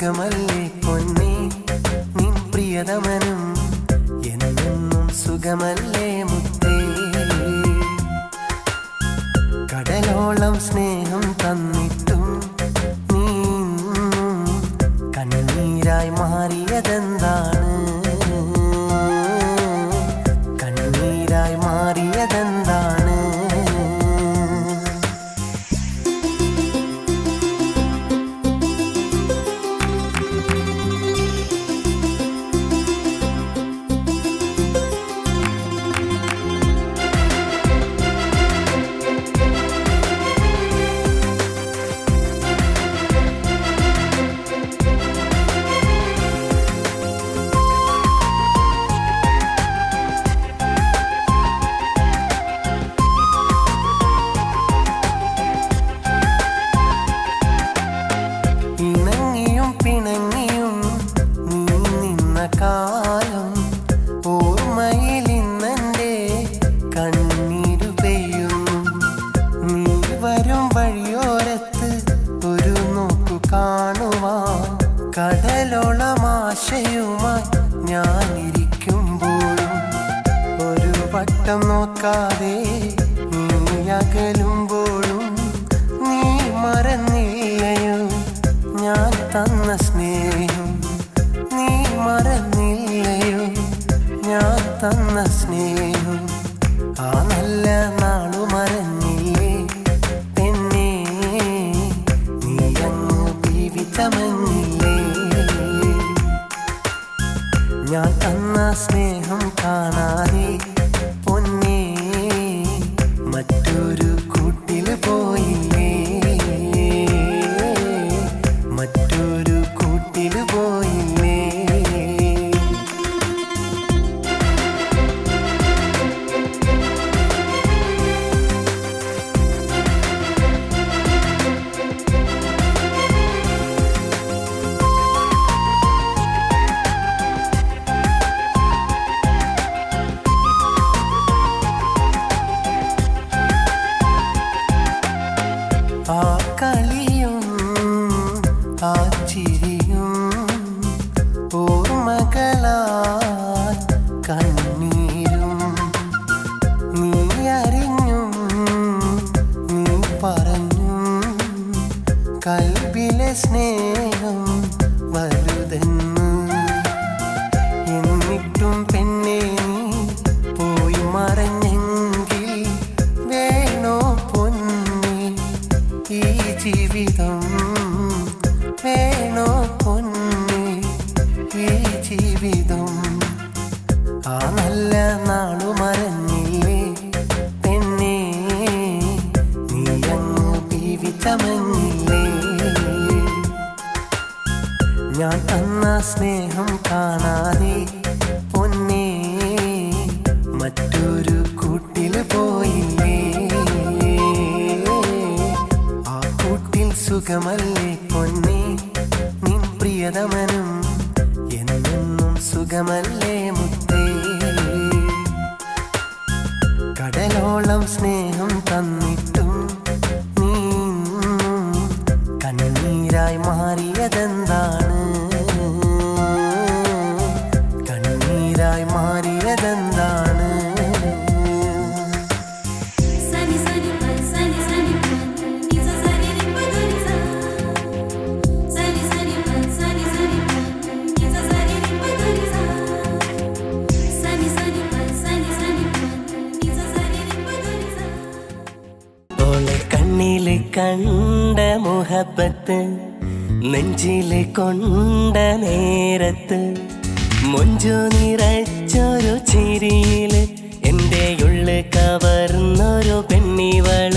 സുഖമല്ലേ പൊന്നേ നിൻ പ്രിയതമനും എന്നെന്നും സുഖമല്ലേ മുത്തേ. കടലോളം സ്നേഹം തന്നിട്ടും നീ കണ്ണീരായി മാറിയതെന്താണ്? കണ്ണീരായി മാറിയതെന്താണ്? കാലം ഓർമ്മയിലിന്നെൻ്റെ കണ്ണീരു പെയ്യുന്നു. നീ വരും വഴിയോരത്ത് ഒരു നോക്കു കാണുവാൻ കടലോളം ആശയുമായി ഞാനിരിക്കുമ്പോഴും ഒരു വട്ടം നോക്കാതെ നീ അകലുമ്പോഴും നീ മറന്നില്ലയോ ഞാൻ തന്ന സ്നേഹം? നീ മറന്നില്ലയോ ഞാൻ തന്ന സ്നേഹം? ആ നല്ല നാളു മറന്നില്ലേ പെണ്ണേ, നീ അങ്ങ് ജീവിതമഞ്ഞില്ലേ? ഞാൻ തന്ന സ്നേഹം കാണാതെ പൊന്നേ മറ്റൊരു കൂട്ടിൽ പോയില്ലേ? മറ്റൊരു കൂട്ടിൽ പോയില്ലേ? ആ കളിയും ആ ചിരിയും ഓർമ്മകളാൽ കണ്ണീരും നീ അറിഞ്ഞും നീ പറഞ്ഞും കൽബിലെ സ്നേഹം വലുതെന്ന്. എന്നിട്ടും പെണ്ണേ നീ പോയി മറഞ്ഞെങ്കിൽ വേണോ പൊന്നേ ഈ ജീവിതം? വേണോ പൊന്നേ ഈ ജീവിതം? ആ നല്ല നാളു മറന്നില്ലേ പെണ്ണേ, നീ അങ്ങ് ജീവിതമഞ്ഞില്ലേ? ഞാൻ തന്ന സ്നേഹം കാണാതെ പൊന്നേ മറ്റൊരു കൂട്ടിൽ പോയില്ലേ? ആ കൂട്ടിൽ സുഖമല്ലേ പൊന്നേ നിൻ പ്രിയതമനും എന്നെന്നും സുഖമല്ലേ മുത്തേ. കടലോളം സ്നേഹം തന്നിട്ടും നീ കണ്ണീരായി മാറിയതെന്താണ്? കണ്ണീരായി മാറിയതെന്താണ്? കണ്ണില് കണ്ട മുഹബത്ത് നെഞ്ചില് കൊണ്ട നേരത്ത് മൊഞ്ചു നിറച്ചൊരു ചിരിയില് എൻ്റെ ഉള്ളു കവർന്നൊരു പെണ്ണിവള്